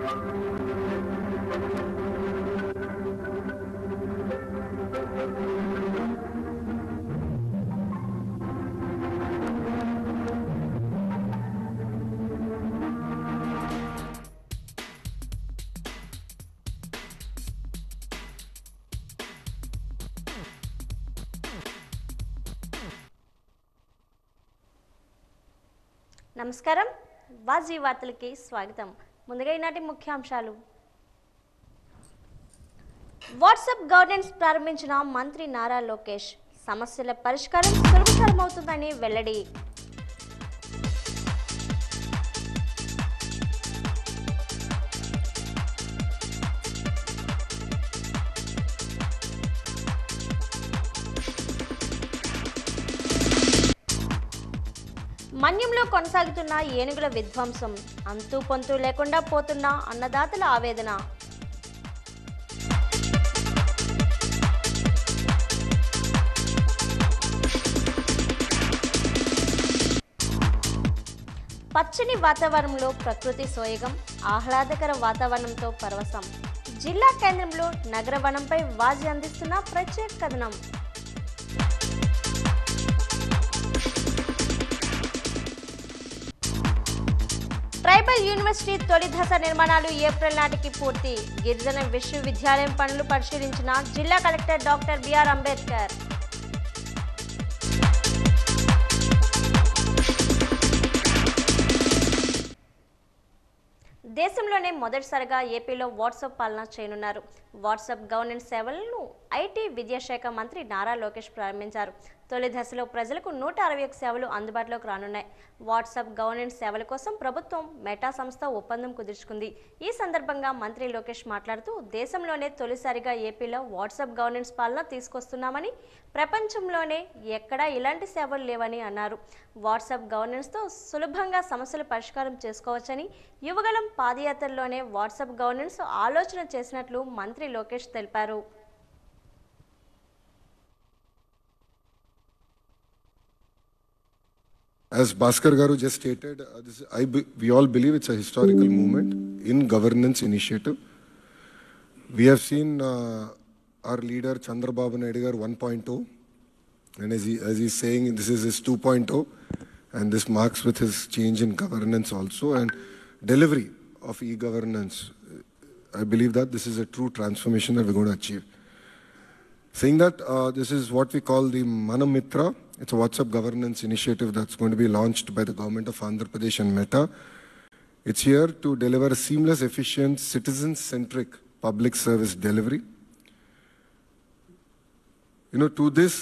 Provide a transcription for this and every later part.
నమస్కారం వాజీ వార్తలకి స్వాగతం. ముందుగా ఈనాటి ముఖ్యాంశాలు. వాట్సాప్ గవర్నెన్స్ ప్రారంభించిన మంత్రి నారా లోకేష్ సమస్యల పరిష్కారం సులభతరమవుతుందని వెల్లడి. మన్యంలో కొనసాగుతున్న ఏనుగుల విధ్వంసం అంతూ పొంతూ లేకుండా పోతున్న అన్నదాతల ఆవేదన. పచ్చని వాతావరణంలో ప్రకృతి సోయగం, ఆహ్లాదకర వాతావరణంతో పరవశం. జిల్లా కేంద్రంలో నగర వనంపై వాజీ అందిస్తున్న ప్రత్యేక కథనం. ట్రైబల్ యూనివర్సిటీ తొలి దశ నిర్మాణాలు ఏప్రిల్ నాటికి పూర్తి. గిరిజన విశ్వవిద్యాలయం పనులు పరిశీలించిన జిల్లా కలెక్టర్ డాక్టర్ బిఆర్ అంబేద్కర్. దేశంలోనే మొదటిసారిగా ఏపీలో వాట్సాప్ పాలన చేయనున్నారు. వాట్సాప్ గవర్నెన్స్ సేవలను ఐటీ విద్యాశాఖ మంత్రి నారా లోకేష్ ప్రారంభించారు. తొలి దశలో ప్రజలకు 161 సేవలు అందుబాటులోకి రానున్నాయి. వాట్సాప్ గవర్నెన్స్ సేవల కోసం ప్రభుత్వం మెటా సంస్థ ఒప్పందం కుదుర్చుకుంది. ఈ సందర్భంగా మంత్రి లోకేష్ మాట్లాడుతూ దేశంలోనే తొలిసారిగా ఏపీలో వాట్సాప్ గవర్నెన్స్ పాలన తీసుకొస్తున్నామని, ప్రపంచంలోనే ఎక్కడా ఇలాంటి సేవలు లేవని అన్నారు. వాట్సాప్ గవర్నెన్స్తో సులభంగా సమస్యలు పరిష్కారం చేసుకోవచ్చని, యువగలం పాదయాత్రలోనే వాట్సాప్ గవర్నెన్స్ ఆలోచన చేసినట్లు మంత్రి లోకేష్ తెలిపారు. As Bhaskar Garu just stated, we all believe it's a historical movement in governance initiative. We have seen our leader Chandrababu Naidu Garu 1.0, and as he's saying, this is his 2.0, and this marks with his change in governance also and delivery of e-governance. I believe that this is a true transformation that we're going to achieve. Saying that, this is what we call the Manamitra. It's a WhatsApp governance initiative that's going to be launched by the government of Andhra Pradesh and Meta. It's here to deliver a seamless, efficient, citizen-centric public service delivery. To this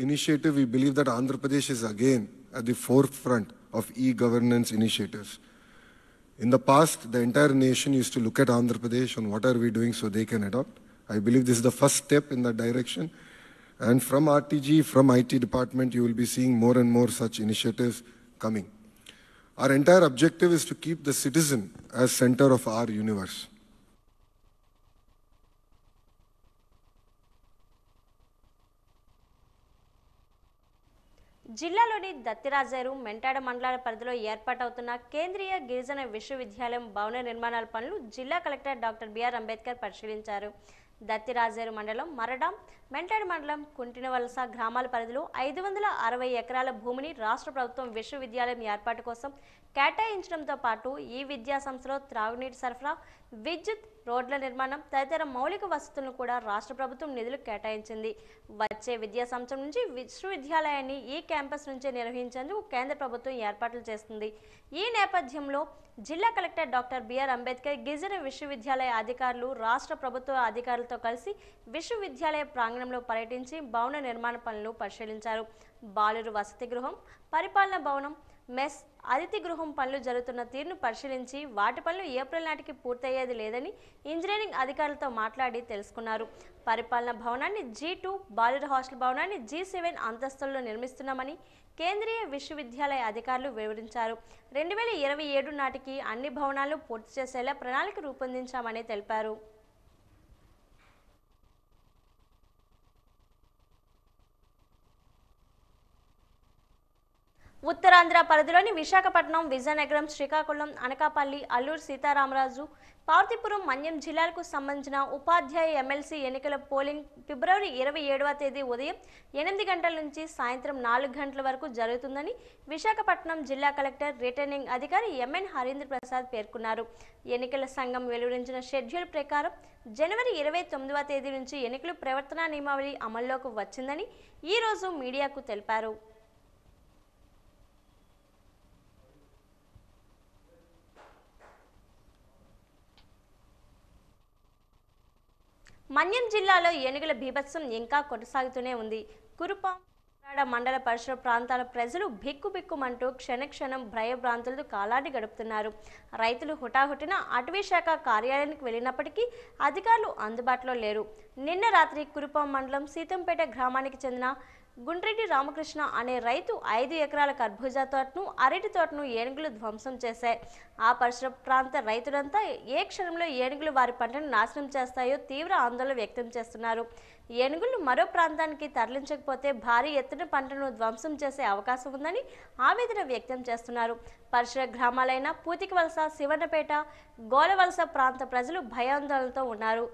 initiative, we believe that Andhra Pradesh is again at the forefront of e-governance initiatives. In the past, the entire nation used to look at Andhra Pradesh on what are we doing so they can adopt. I believe this is the first step in that direction. And from RTG, from IT department, you will be seeing more and more such initiatives coming. Our entire objective is to keep the citizen as center of our universe. జిల్లాలోని దత్తిరాజేరు, మెంటాడ మండలాల పరిధిలో ఏర్పాటవుతున్న కేంద్రీయ గిరిజన విశ్వవిద్యాలయం భవన నిర్మాణాల పనులు జిల్లా కలెక్టర్ డాక్టర్ బిఆర్ అంబేద్కర్ పరిశీలించారు. దత్తిరాజేరు మండలం మరడాం, మెంటాడ మండలం కుంటినవలస గ్రామాల పరిధిలో 560 ఎకరాల భూమిని రాష్ట్ర ప్రభుత్వం విశ్వవిద్యాలయం ఏర్పాటు కోసం కేటాయించడంతో పాటు ఈ విద్యా సంస్థలో త్రాగునీటి సరఫరా, విద్యుత్, రోడ్ల నిర్మాణం తదితర మౌలిక వసతులను కూడా రాష్ట్ర ప్రభుత్వం నిధులు కేటాయించింది. వచ్చే విద్యా సంవత్సరం నుంచి విశ్వవిద్యాలయాన్ని ఈ క్యాంపస్ నుంచే నిర్వహించేందుకు కేంద్ర ప్రభుత్వం ఏర్పాట్లు చేస్తుంది. ఈ నేపథ్యంలో జిల్లా కలెక్టర్ డాక్టర్ బిఆర్ అంబేద్కర్ గిరిజన విశ్వవిద్యాలయ అధికారులు, రాష్ట్ర ప్రభుత్వ అధికారులతో కలిసి విశ్వవిద్యాలయ ప్రాంగణంలో పర్యటించి భవన నిర్మాణ పనులు పరిశీలించారు. బాలురు వసతి గృహం, పరిపాలన భవనం, మెస్, అతిథి గృహం పనులు జరుగుతున్న తీరును పరిశీలించి వాటి పనులు ఏప్రిల్ నాటికి పూర్తయ్యేది లేదని ఇంజనీరింగ్ అధికారులతో మాట్లాడి తెలుసుకున్నారు. పరిపాలన భవనాన్ని G2, బాలుర హాస్టల్ భవనాన్ని G7 అంతస్తుల్లో నిర్మిస్తున్నామని కేంద్రీయ విశ్వవిద్యాలయ అధికారులు వివరించారు. 2027 నాటికి అన్ని భవనాలను పూర్తి చేసేలా ప్రణాళిక రూపొందించామని తెలిపారు. ఉత్తరాంధ్ర పరిధిలోని విశాఖపట్నం, విజయనగరం, శ్రీకాకుళం, అనకాపల్లి, అల్లూరు సీతారామరాజు, పార్వతీపురం, మన్యం జిల్లాలకు సంబంధించిన ఉపాధ్యాయ ఎమ్మెల్సీ ఎన్నికల పోలింగ్ ఫిబ్రవరి 27వ తేదీ ఉదయం 8 గంటల నుంచి సాయంత్రం 4 గంటల వరకు జరుగుతుందని విశాఖపట్నం జిల్లా కలెక్టర్ రిటర్నింగ్ అధికారి ఎంఎన్ హరీంద్ర ప్రసాద్ పేర్కొన్నారు. ఎన్నికల సంఘం వెలువరించిన షెడ్యూల్ ప్రకారం జనవరి 29వ తేదీ నుంచి ఎన్నికల ప్రవర్తనా నియమావళి అమల్లోకి వచ్చిందని ఈ రోజు మీడియాకు తెలిపారు. మన్యం జిల్లాలో ఏనుగుల బీభత్సం ఇంకా కొనసాగుతూనే ఉంది. కురుపాం మండల పరిసర ప్రాంతాల ప్రజలు బిక్కుబిక్కుమంటూ క్షణక్షణం భయభ్రాంతులతో కాలాన్ని గడుపుతున్నారు. రైతులు హుటాహుటిన అటవీ శాఖ కార్యాలయానికి వెళ్ళినప్పటికీ అధికారులు అందుబాటులో లేరు. నిన్న రాత్రి కురుపాం మండలం సీతంపేట గ్రామానికి చెందిన గుండ్రెడ్డి రామకృష్ణ అనే రైతు 5 ఎకరాల కర్బూజా తోటను, అరటి తోటను ఏనుగులు ధ్వంసం చేశాయి. ఆ పరిసర ప్రాంత రైతులంతా ఏ క్షణంలో ఏనుగులు వారి పంటను నాశనం చేస్తాయో తీవ్ర ఆందోళన వ్యక్తం చేస్తున్నారు. ఏనుగులు మరో ప్రాంతానికి తరలించకపోతే భారీ ఎత్తున పంటను ధ్వంసం చేసే అవకాశం ఉందని ఆవేదన వ్యక్తం చేస్తున్నారు. పరిసర గ్రామాలైన పూతికవలస, శివన్నపేట, గోలవలస ప్రాంత ప్రజలు భయాందోళనతో ఉన్నారు.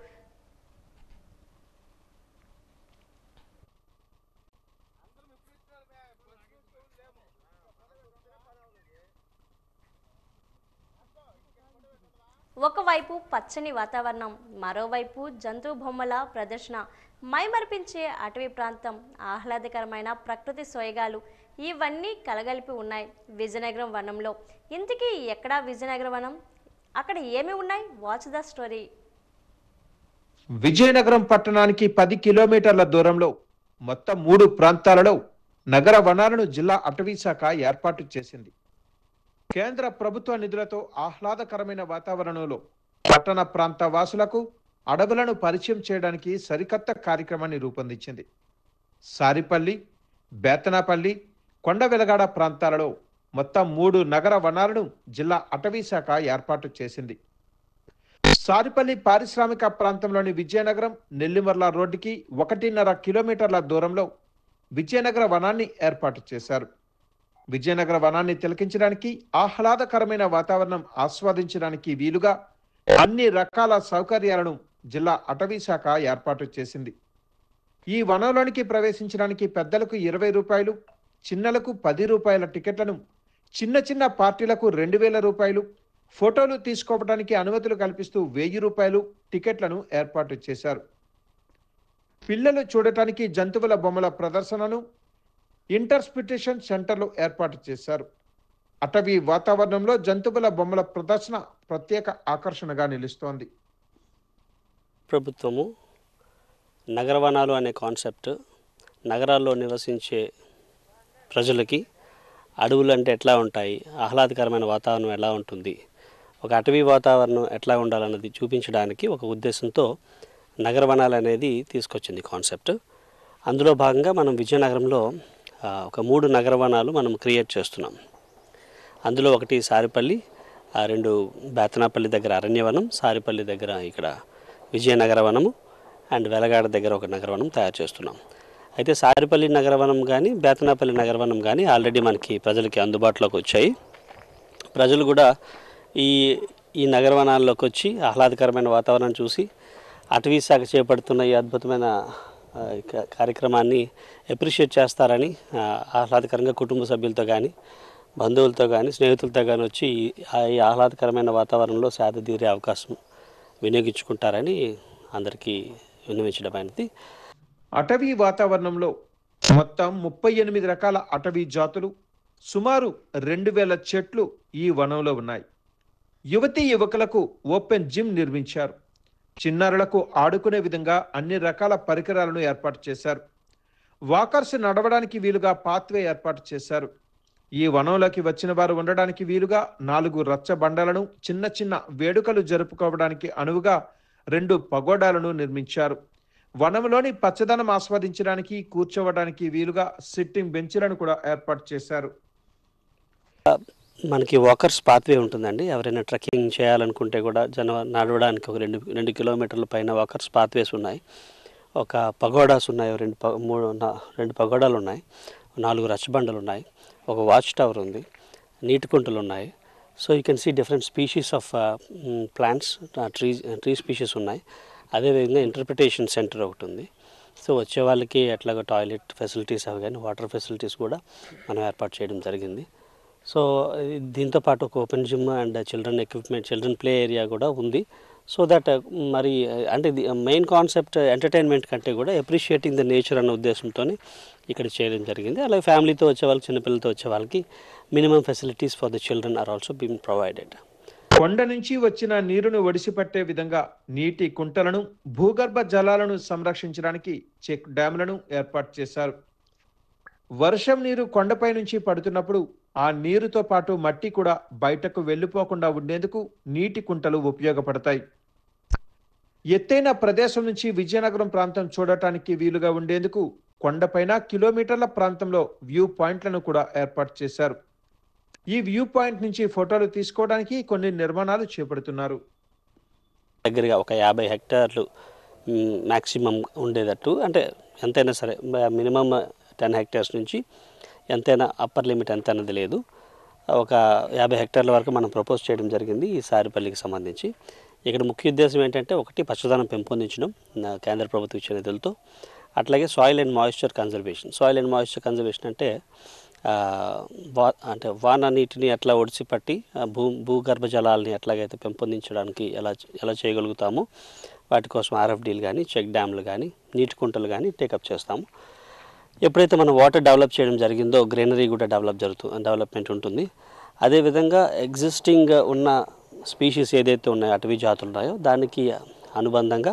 ఒకవైపు పచ్చని వాతావరణం, మరోవైపు జంతు బొమ్మల ప్రదర్శన, మైమరిపించే అటవీ ప్రాంతం, ఆహ్లాదకరమైన ప్రకృతి సోయగాలు ఇవన్నీ కలగలిపి ఉన్నాయి విజయనగరం వనంలో. ఇంతకీ ఎక్కడా విజయనగరం వనం? అక్కడ ఏమి ఉన్నాయి? Watch the story. విజయనగరం పట్టణానికి 10 కిలోమీటర్ల దూరంలో మొత్తం 3 ప్రాంతాలలో నగర వనాలను జిల్లా అటవీ శాఖ ఏర్పాటు చేసింది. కేంద్ర ప్రభుత్వ నిధులతో ఆహ్లాదకరమైన వాతావరణంలో పట్టణ ప్రాంత వాసులకు అడవులను పరిచయం చేయడానికి సరికొత్త కార్యక్రమాన్ని రూపొందించింది. సారిపల్లి, బేతనాపల్లి, కొండవెలగాడ ప్రాంతాలలో మొత్తం 3 నగర వనాలను జిల్లా అటవీ శాఖ ఏర్పాటు చేసింది. సారిపల్లి పారిశ్రామిక ప్రాంతంలోని విజయనగరం నెల్లిమర్ల రోడ్డుకి 1.5 కిలోమీటర్ల దూరంలో విజయనగర వనాన్ని ఏర్పాటు చేశారు. విజయనగర వనాన్ని తిలకించడానికి, ఆహ్లాదకరమైన వాతావరణం ఆస్వాదించడానికి వీలుగా అన్ని రకాల సౌకర్యాలను జిల్లా అటవీ శాఖ ఏర్పాటు చేసింది. ఈ వనంలోనికి ప్రవేశించడానికి పెద్దలకు 20 రూపాయలు, చిన్నలకు 10 రూపాయల టికెట్లను, చిన్న చిన్న పార్టీలకు 2000 రూపాయలు, ఫోటోలు తీసుకోవడానికి అనుమతులు కల్పిస్తూ 1000 రూపాయలు టికెట్లను ఏర్పాటు చేశారు. పిల్లలు చూడటానికి జంతువుల బొమ్మల ప్రదర్శనను, ఇంటర్ప్రిటేషన్ సెంటర్లు ఏర్పాటు చేశారు. అటవీ వాతావరణంలో జంతువుల బొమ్మల ప్రదర్శన ప్రత్యేక ఆకర్షణగా నిలుస్తోంది. ప్రభుత్వము నగరవనాలు అనే కాన్సెప్ట్ నగరాల్లో నివసించే ప్రజలకి అడవులు అంటే ఎట్లా ఉంటాయి, ఆహ్లాదకరమైన వాతావరణం ఎలా ఉంటుంది, ఒక అటవీ వాతావరణం ఎట్లా ఉండాలన్నది చూపించడానికి ఒక ఉద్దేశంతో నగరవనాలు అనేది తీసుకొచ్చింది కాన్సెప్ట్. అందులో భాగంగా మనం విజయనగరంలో ఒక 3 నగరవనాలు మనం క్రియేట్ చేస్తున్నాం. అందులో ఒకటి సారిపల్లి, 2 బేతనాపల్లి దగ్గర అరణ్యవనం, సారిపల్లి దగ్గర ఇక్కడ విజయనగర వనము అండ్ వెలగాడ దగ్గర ఒక నగరవనం తయారు చేస్తున్నాం. అయితే సారిపల్లి నగరవనం కానీ బేతనాపల్లి నగరవనం కానీ ఆల్రెడీ మనకి ప్రజలకి అందుబాటులోకి వచ్చాయి. ప్రజలు కూడా ఈ నగరవనాల్లోకి వచ్చి ఆహ్లాదకరమైన వాతావరణం చూసి అటవీ శాఖ చేపడుతున్న ఈ అద్భుతమైన కార్యక్రమాన్ని అప్రిషియేట్ చేస్తారని, ఆహ్లాదకరంగా కుటుంబ సభ్యులతో కానీ, బంధువులతో కానీ, స్నేహితులతో కానీ వచ్చి ఈ ఆహ్లాదకరమైన వాతావరణంలో సేద తీరే అవకాశం వినియోగించుకుంటారని అందరికీ విన్నవించడమైనది. అటవీ వాతావరణంలో మొత్తం 38 రకాల అటవీ జాతులు, సుమారు 2000 చెట్లు ఈ వనంలో ఉన్నాయి. యువతీ యువకులకు ఓపెన్ జిమ్ నిర్మించారు. చిన్నారులకు ఆడుకునే విధంగా అన్ని రకాల పరికరాలను ఏర్పాటు చేశారు. వాకర్స్ నడవడానికి వీలుగా పాత్వే ఏర్పాటు చేశారు. ఈ వనంలోకి వచ్చిన వారు ఉండడానికి వీలుగా 4 రచ్చబండలను, చిన్న చిన్న వేడుకలు జరుపుకోవడానికి అనువుగా 2 పగోడాలను నిర్మించారు. వనంలోని పచ్చదనం ఆస్వాదించడానికి, కూర్చోవడానికి వీలుగా సిట్టింగ్ బెంచ్లను కూడా ఏర్పాటు చేశారు. మనకి వాకర్స్ పాత్వే ఉంటుందండి. ఎవరైనా ట్రెక్కింగ్ చేయాలనుకుంటే కూడా నడవడానికి ఒక 2 కిలోమీటర్ల పైన వాకర్స్ పాత్వేస్ ఉన్నాయి. ఒక పగోడాస్ ఉన్నాయి, 2 పగోడాలు ఉన్నాయి, 4 రచ్చబండలు ఉన్నాయి, ఒక వాచ్ టవర్ ఉంది, నీటి కుంటలు ఉన్నాయి. So you can see different species of plants, tree species ఉన్నాయి. అదేవిధంగా ఇంటర్ప్రిటేషన్ సెంటర్ ఒకటి ఉంది. సో వచ్చే వాళ్ళకి ఎట్లాగో టాయిలెట్ ఫెసిలిటీస్ అవి కానీ వాటర్ ఫెసిలిటీస్ కూడా మనం ఏర్పాటు చేయడం జరిగింది. సో దీంతో పాటు ఒక open gym and children equipment, children play area కూడా ఉంది. సో దట్ మరి అంటే మెయిన్ కాన్సెప్ట్ ఎంటర్టైన్మెంట్ కంటే కూడా అప్రిషియేటింగ్ ద నేచర్ అన్న ఉద్దేశంతో ఇక్కడ చేయడం జరిగింది. అలాగే ఫ్యామిలీతో వచ్చే వాళ్ళకి, చిన్నపిల్లలతో వచ్చే వాళ్ళకి minimum facilities for the children are also being provided. కొండ నుంచి వచ్చిన నీరును ఒడిసిపట్టే విధంగా నీటి కుంటలను, భూగర్భ జలాలను సంరక్షించడానికి చెక్ డ్యాములను ఏర్పాటు చేశారు. వర్షం నీరు కొండపై నుంచి పడుతున్నప్పుడు ఆ నీరుతో పాటు మట్టి కూడా బయటకు వెళ్ళిపోకుండా ఉండేందుకు నీటి కుంటలు ఉపయోగపడతాయి. ఎత్తైన ప్రదేశం నుంచి విజయనగరం ప్రాంతం చూడటానికి వీలుగా ఉండేందుకు కొండపైన కిలోమీటర్ల ప్రాంతంలో వ్యూ పాయింట్లను కూడా ఏర్పాటు చేశారు. ఈ వ్యూ పాయింట్ నుంచి ఫోటోలు తీసుకోవడానికి కొన్ని నిర్మాణాలు చేపడుతున్నారు. దగ్గరగా ఒక 50 హెక్టార్లు మ్యాక్సిమం ఉండేటట్టు, అంటే ఎంతైనా సరే మినిమం 10 హెక్టార్స్ నుంచి ఎంతైనా అప్పర్ లిమిట్ ఎంత అన్నది లేదు, ఒక 50 హెక్టార్ల వరకు మనం ప్రపోజ్ చేయడం జరిగింది ఈ సారిపల్లికి సంబంధించి. ఇక్కడ ముఖ్య ఉద్దేశం ఏంటంటే, ఒకటి పచ్చదనం పెంపొందించడం కేంద్ర ప్రభుత్వం ఇచ్చే నిధులతో, అట్లాగే soil and moisture conservation. Soil and moisture conservation అంటే వాన నీటిని ఎట్లా ఒడిసిపట్టి భూగర్భ జలాలని ఎట్లాగైతే పెంపొందించడానికి ఎలా చేయగలుగుతామో వాటి కోసం ఆర్ఎఫ్డీలు కానీ, చెక్ డ్యామ్లు కానీ, నీటి కుంటలు కానీ టేకప్ చేస్తాము. ఎప్పుడైతే మనం వాటర్ డెవలప్ చేయడం జరిగిందో గ్రీనరీ కూడా డెవలప్మెంట్ ఉంటుంది. అదేవిధంగా ఎగ్జిస్టింగ్ ఉన్న స్పీషీస్ ఏదైతే ఉన్నాయో, అటవీ జాతులు ఉన్నాయో, దానికి అనుబంధంగా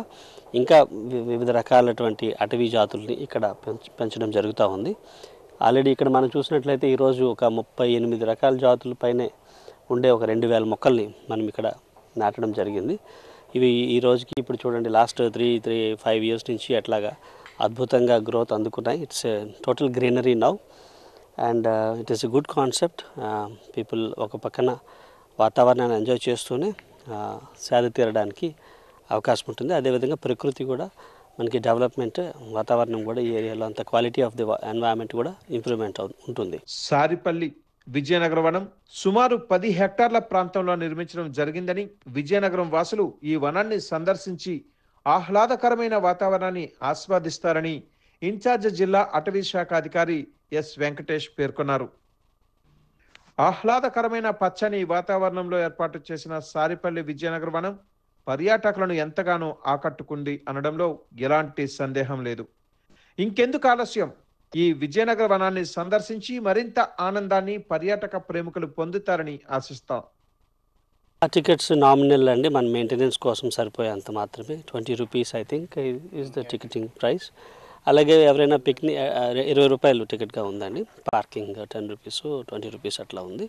ఇంకా వివిధ రకాలటువంటి అటవీ జాతుల్ని ఇక్కడ పెంచడం జరుగుతూ ఉంది. ఆల్రెడీ ఇక్కడ మనం చూసినట్లయితే ఈరోజు ఒక 38 రకాల జాతుల పైనే ఉండే ఒక 2000 మొక్కల్ని మనం ఇక్కడ నాటడం జరిగింది. ఇవి ఈ రోజుకి ఇప్పుడు చూడండి, లాస్ట్ 3-5 ఇయర్స్ నుంచి అట్లాగా అద్భుతంగా గ్రోత్ అందుకున్నాయి. It's total greenery now and it is a good concept. People ఒక పక్కన వాతావరణాన్ని ఎంజాయ్ చేస్తూనే సేద తీరడానికి అవకాశం ఉంటుంది. అదేవిధంగా ప్రకృతి కూడా మనకి డెవలప్మెంట్, వాతావరణం కూడా ఈ ఏరియాలో అంత క్వాలిటీ ఆఫ్ ది ఎన్వైరన్మెంట్ కూడా ఇంప్రూవ్మెంట్ ఉంటుంది. సారిపల్లి విజయనగరం వనం సుమారు 10 హెక్టార్ల ప్రాంతంలో నిర్మించడం జరిగిందని, విజయనగరం వాసులు ఈ వనాన్ని సందర్శించి ఆహ్లాదకరమైన వాతావరణాన్ని ఆస్వాదిస్తారని ఇన్ఛార్జ్ జిల్లా అటవీ శాఖ అధికారి ఎస్ వెంకటేష్ పేర్కొన్నారు. ఆహ్లాదకరమైన పచ్చని వాతావరణంలో ఏర్పాటు చేసిన సారిపల్లి విజయనగరం వనం పర్యాటకులను ఎంతగానో ఆకట్టుకుంది అనడంలో ఎలాంటి సందేహం లేదు. ఇంకెందుకు ఆలస్యం, ఈ విజయనగర వనాన్ని సందర్శించి మరింత ఆనందాన్ని పర్యాటక ప్రేమికులు పొందుతారని ఆశిస్తాం. ఆ టికెట్స్ నామినల్ అండి, మన మెయింటెనెన్స్ కోసం సరిపోయేంత మాత్రమే. 20 rupees I think is the ticketing price. అలాగే ఎవరైనా పిక్నిక్ 20 రూపాయలు టికెట్గా ఉందండి. పార్కింగ్ 10 రూపీస్, 20 రూపీస్ అట్లా ఉంది.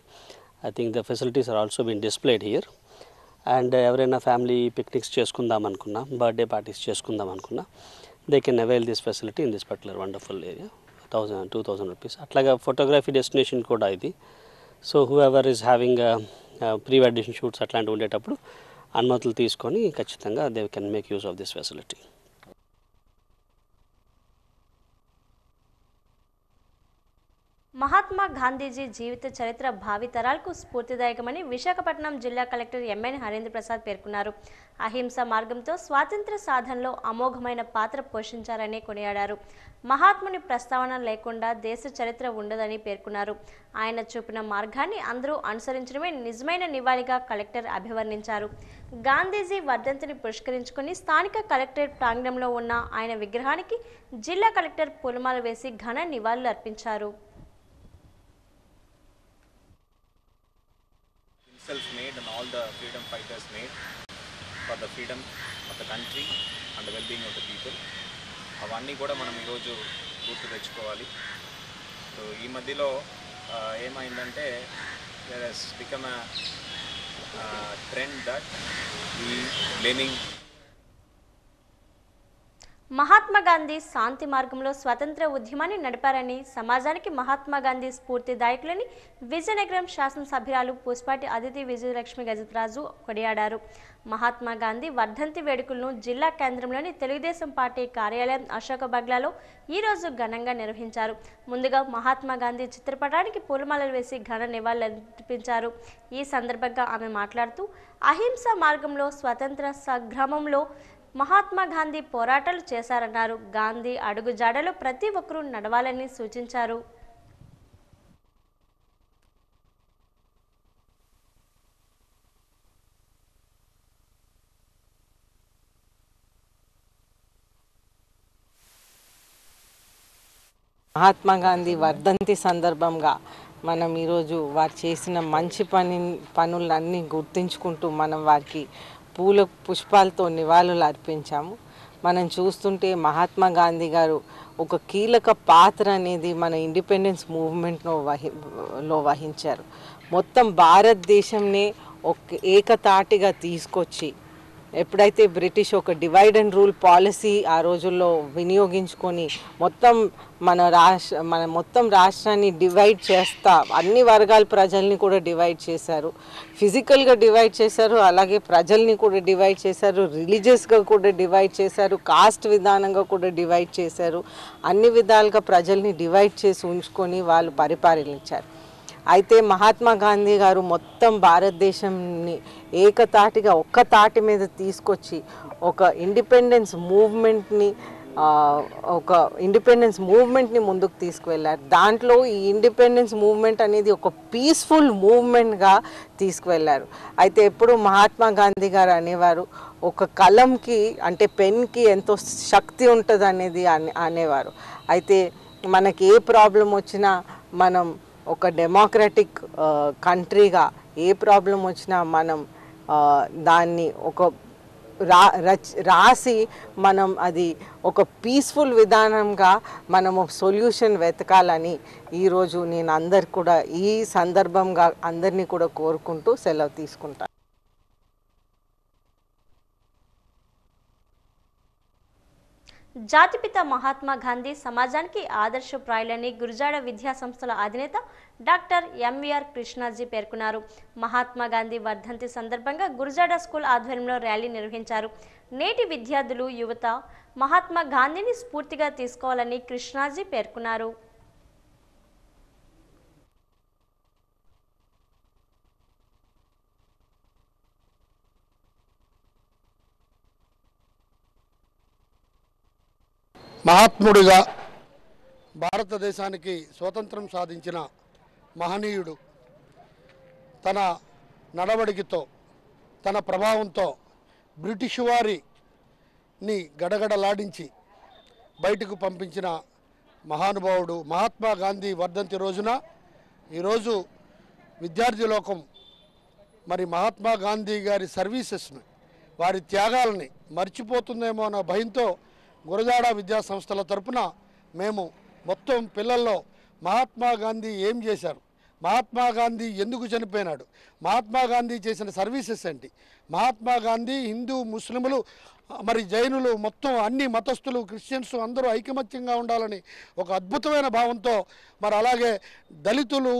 I think the facilities are also been displayed here. And ఎవరైనా ఫ్యామిలీ పిక్నిక్స్ చేసుకుందాం అనుకున్నా, బర్త్డే పార్టీస్ చేసుకుందాం అనుకున్నా, they can avail this facility in this particular wonderful area. 1000-2000 rupees. అట్లాగా ఫోటోగ్రఫీ డెస్టినేషన్ కూడా ఇది. So whoever is having pre wedding shoots అట్లాంటివి ఉండేటప్పుడు అనుమతులు తీసుకొని ఖచ్చితంగా they can make use of this facility. Mahatma Gandhiji జీవిత చరిత్ర భావితరాలకు స్ఫూర్తిదాయకమని విశాఖపట్నం జిల్లా కలెక్టర్ ఎంఎన్ హరేంద్ర ప్రసాద్ పేర్కొన్నారు. అహింస మార్గంతో స్వాతంత్ర్య సాధనలో అమోఘమైన పాత్ర పోషించారని కొనియాడారు. మహాత్ముని ప్రస్తావన లేకుండా దేశ చరిత్ర ఉండదని పేర్కొన్నారు. ఆయన చూపిన మార్గాన్ని అందరూ అనుసరించడమే నిజమైన నివాళిగా కలెక్టర్ అభివర్ణించారు. గాంధీజీ వర్ధంతిని పురస్కరించుకుని స్థానిక కలెక్టరేట్ ప్రాంగణంలో ఉన్న ఆయన విగ్రహానికి జిల్లా కలెక్టర్ పూలమాల వేసి ఘన నివాళులు అర్పించారు. Made and all the freedom fighters made for the freedom of the country and the well-being of the people. అవన్నీ కూడా మనం ఈరోజు గుర్తు తెచ్చుకోవాలి. సో ఈ మధ్యలో ఏమైందంటే there has become a trend that we blaming. Mahatma Gandhi శాంతి మార్గంలో స్వతంత్ర ఉద్యమాన్ని నడిపారని, సమాజానికి మహాత్మా గాంధీ స్ఫూర్తిదాయకులని విజయనగరం శాసనసభ్యురాలు పూసపాటి అదితి విజయలక్ష్మి గజపతిరాజు కొనియాడారు. మహాత్మా గాంధీ వర్ధంతి వేడుకలను జిల్లా కేంద్రంలోని తెలుగుదేశం పార్టీ కార్యాలయం అశోక బంగ్లాలో ఈరోజు ఘనంగా నిర్వహించారు. ముందుగా మహాత్మా గాంధీ చిత్రపటానికి పూలమాలలు వేసి ఘన నివాళులర్పించారు. ఈ సందర్భంగా ఆమె మాట్లాడుతూ, అహింస మార్గంలో స్వతంత్ర సంగ్రామంలో మహాత్మా గాంధీ పోరాటాలు చేశారన్నారు. గాంధీ అడుగు జాడలో ప్రతి ఒక్కరూ నడవాలని సూచించారు. మహాత్మా గాంధీ వర్ధంతి సందర్భంగా మనం ఈరోజు వారు చేసిన మంచి పనులన్నీ గుర్తించుకుంటూ మనం వారికి పుష్పాలతో నివాళులు అర్పించాము. మనం చూస్తుంటే మహాత్మా గాంధీ గారు ఒక కీలక పాత్ర అనేది మన ఇండిపెండెన్స్ మూవ్మెంట్లో వహించారు. మొత్తం భారతదేశంనే ఒక ఏకతాటిగా తీసుకొచ్చి, ఎప్పుడైతే బ్రిటిష్ ఒక డివైడ్ అండ్ రూల్ పాలసీ ఆ రోజుల్లో వినియోగించుకొని మన మొత్తం రాష్ట్రాన్ని డివైడ్ చేస్తా అన్ని వర్గాల ప్రజల్ని కూడా డివైడ్ చేశారు. ఫిజికల్గా డివైడ్ చేశారు, అలాగే ప్రజల్ని కూడా డివైడ్ చేశారు, రిలీజియస్గా కూడా డివైడ్ చేశారు, కాస్ట్ విధానంగా కూడా డివైడ్ చేశారు. అన్ని విధాలుగా ప్రజల్ని డివైడ్ చేసి ఉంచుకొని వాళ్ళు పరిపాలించారు. అయితే మహాత్మా గాంధీ గారు మొత్తం భారతదేశాన్ని ఏకతాటిగా ఒక్క తాటి మీద తీసుకొచ్చి ఒక ఇండిపెండెన్స్ మూవ్మెంట్ని ముందుకు తీసుకువెళ్ళారు. దాంట్లో ఈ ఇండిపెండెన్స్ మూవ్మెంట్ అనేది ఒక పీస్ఫుల్ మూవ్మెంట్గా తీసుకువెళ్ళారు. అయితే ఎప్పుడు మహాత్మా గాంధీ గారు అనేవారు, ఒక కలంకి అంటే పెన్కి ఎంతో శక్తి ఉంటుంది అనేది అనేవారు. అయితే మనకి ఏ ప్రాబ్లం వచ్చినా మనం ఒక డెమోక్రటిక్ కంట్రీగా ఏ ప్రాబ్లం వచ్చినా మనం దాన్ని ఒక రాసి మనం అది ఒక పీస్ఫుల్ విధానంగా మనము సొల్యూషన్ వెతకాలని ఈరోజు నేను అందరు కూడా ఈ సందర్భంగా అందరినీ కూడా కోరుకుంటూ సెలవు తీసుకుంటాను. జాతిపిత మహాత్మా గాంధీ సమాజానికి ఆదర్శప్రాయులని గురుజాడ విద్యా సంస్థల అధినేత డాక్టర్ ఎంవీఆర్ కృష్ణాజీ పేర్కొన్నారు. మహాత్మా గాంధీ వర్ధంతి సందర్భంగా గురుజాడ స్కూల్ ఆధ్వర్యంలో ర్యాలీ నిర్వహించారు. నేటి విద్యార్థులు, యువత మహాత్మా గాంధీని స్ఫూర్తిగా తీసుకోవాలని కృష్ణాజీ పేర్కొన్నారు. మహాత్ముడిగా భారతదేశానికి స్వతంత్రం సాధించిన మహనీయుడు తన నడవడికతో, తన ప్రభావంతో బ్రిటిష్ వారిని గడగడలాడించి బయటకు పంపించిన మహానుభావుడు మహాత్మా గాంధీ వర్ధంతి రోజున ఈరోజు విద్యార్థి లోకం మరి మహాత్మా గాంధీ గారి సర్వీసెస్ని, వారి త్యాగాలని మర్చిపోతుందేమో అన్న భయంతో గురజాడ విద్యా సంస్థల తరపున మేము మొత్తం పిల్లల్లో మహాత్మా గాంధీ ఏం చేశారు, మహాత్మా గాంధీ ఎందుకు చనిపోయినాడు, మహాత్మా గాంధీ చేసిన సర్వీసెస్ ఏంటి, మహాత్మా గాంధీ హిందూ, ముస్లింలు, మరి జైనులు, మొత్తం అన్ని మతస్థులు, క్రిస్టియన్స్ అందరూ ఐకమత్యంగా ఉండాలని ఒక అద్భుతమైన భావంతో, మరి అలాగే దళితులు,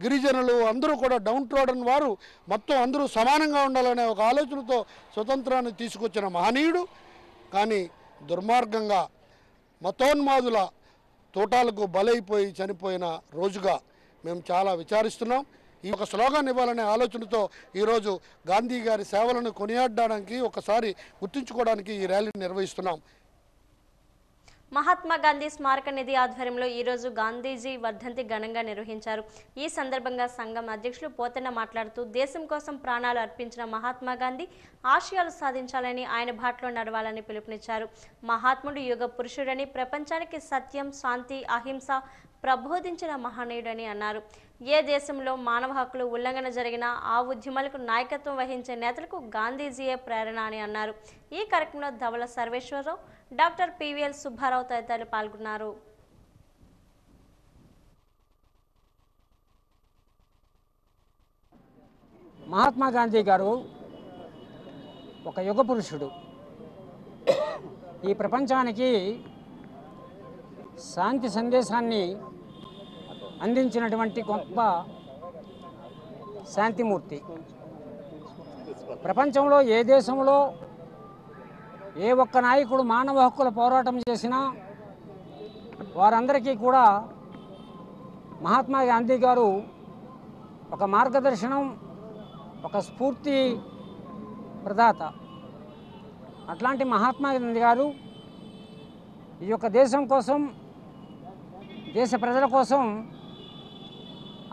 గిరిజనులు అందరూ కూడా డౌన్ ట్రోడన్ వారు మొత్తం అందరూ సమానంగా ఉండాలనే ఒక ఆలోచనతో స్వతంత్రాన్ని తీసుకొచ్చిన మహనీయుడు. కానీ దుర్మార్గంగా మతోన్మాదుల తోటాలకు బలైపోయి చనిపోయిన రోజుగా మేము చాలా విచారిస్తున్నాం. ఈ ఒక స్లోగాన్ ఇవ్వాలనే ఆలోచనతో ఈరోజు గాంధీ గారి సేవలను కొనియాడడానికి, ఒకసారి గుర్తుంచుకోవడానికి ఈ ర్యాలీని నిర్వహిస్తున్నాం. మహాత్మా గాంధీ స్మారక నిధి ఆధ్వర్యంలో ఈరోజు గాంధీజీ వర్ధంతి ఘనంగా నిర్వహించారు. ఈ సందర్భంగా సంఘం అధ్యక్షులు పోతన్న మాట్లాడుతూ, దేశం కోసం ప్రాణాలు అర్పించిన మహాత్మా గాంధీ ఆశయాలు సాధించాలని, ఆయన బాటలో నడవాలని పిలుపునిచ్చారు. మహాత్ముడు యుగ పురుషుడని, ప్రపంచానికి సత్యం, శాంతి, అహింస ప్రబోధించిన మహనీయుడని అన్నారు. ఏ దేశంలో మానవ హక్కులు ఉల్లంఘన జరిగినా ఆ ఉద్యమాలకు నాయకత్వం వహించే నేతలకు గాంధీజీయే ప్రేరణ అని అన్నారు. ఈ కార్యక్రమంలో ధవల సర్వేశ్వరరావు, డాక్టర్ పివిఎల్ సుబ్బారావు తదితరులు పాల్గొన్నారు. మహాత్మా గాంధీ గారు ఒక యుగ పురుషుడు. ఈ ప్రపంచానికి శాంతి సందేశాన్ని అందించినటువంటి గొప్ప శాంతిమూర్తి. ప్రపంచంలో ఏ దేశంలో ఏ ఒక్క నాయకుడు మానవ హక్కుల పోరాటం చేసినా వారందరికీ కూడా మహాత్మా గాంధీ గారు ఒక మార్గదర్శనం, ఒక స్ఫూర్తి ప్రదాత. అట్లాంటి మహాత్మా గాంధీ గారు ఈ యొక్క దేశం కోసం, దేశ ప్రజల కోసం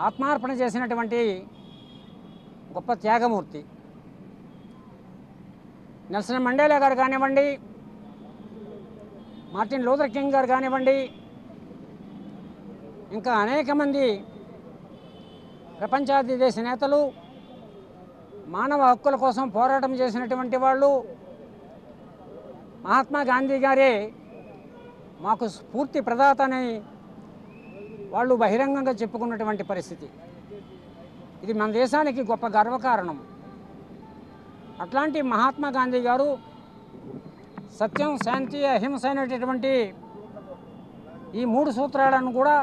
ఆత్మార్పణ చేసినటువంటి గొప్ప త్యాగమూర్తి. నెల్సన్ మండేలా గారు కానివ్వండి, మార్టిన్ లూథర్ కింగ్ గారు కానివ్వండి, ఇంకా అనేక మంది ప్రపంచాది దేశ నేతలు మానవ హక్కుల కోసం పోరాటం చేసినటువంటి వాళ్ళు మహాత్మా గాంధీ గారే మాకు స్ఫూర్తి ప్రదాత అని వాళ్ళు బహిరంగంగా చెప్పుకున్నటువంటి పరిస్థితి. ఇది మన దేశానికి గొప్ప గర్వకారణం. అట్లాంటి మహాత్మా గాంధీ గారు సత్యం, శాంతి, అహింస అనేటటువంటి ఈ 3 సూత్రాలను కూడా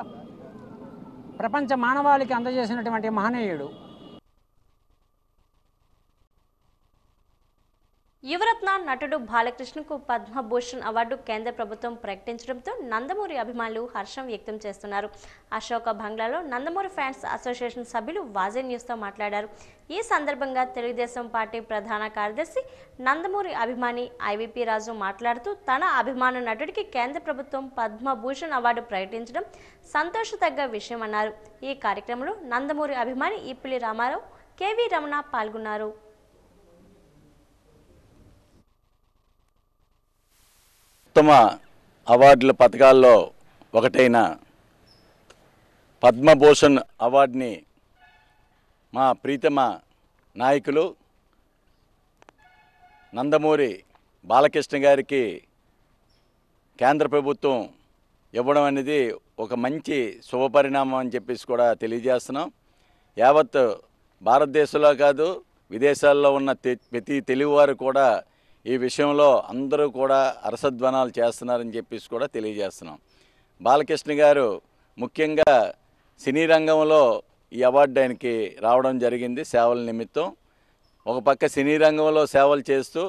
ప్రపంచ మానవాళికి అందజేసినటువంటి మహనీయుడు. యువరత్న నటుడు బాలకృష్ణకు పద్మభూషణ్ అవార్డు కేంద్ర ప్రభుత్వం ప్రకటించడంతో నందమూరి అభిమానులు హర్షం వ్యక్తం చేస్తున్నారు. అశోక బంగ్లాలో నందమూరి ఫ్యాన్స్ అసోసియేషన్ సభ్యులు వాజీ న్యూస్తో మాట్లాడారు. ఈ సందర్భంగా తెలుగుదేశం పార్టీ ప్రధాన కార్యదర్శి నందమూరి అభిమాని ఐవీపీ రాజు మాట్లాడుతూ తన అభిమాన నటుడికి కేంద్ర ప్రభుత్వం పద్మభూషణ్ అవార్డు ప్రకటించడం సంతోషతగ్గ విషయమన్నారు. ఈ కార్యక్రమంలో నందమూరి అభిమాని ఈపిలి రామారావు, కేవీ రమణ పాల్గొన్నారు. ఉత్తమ అవార్డుల పథకాల్లో ఒకటైన పద్మభూషణ్ అవార్డుని మా ప్రీతమ నాయకులు నందమూరి బాలకృష్ణ గారికి కేంద్ర ప్రభుత్వం ఇవ్వడం అనేది ఒక మంచి శుభపరిణామం అని చెప్పేసి కూడా తెలియజేస్తున్నాం. యావత్ భారతదేశంలో కాదు, విదేశాల్లో ఉన్న ప్రతి తెలుగువారు కూడా ఈ విషయంలో అందరూ కూడా అరసధ్వనాలు చేస్తున్నారని చెప్పేసి కూడా తెలియజేస్తున్నాం. బాలకృష్ణ గారు ముఖ్యంగా సినీ రంగంలో ఈ అవార్డు ఆయనకి రావడం జరిగింది సేవల నిమిత్తం. ఒక పక్క సినీ రంగంలో సేవలు చేస్తూ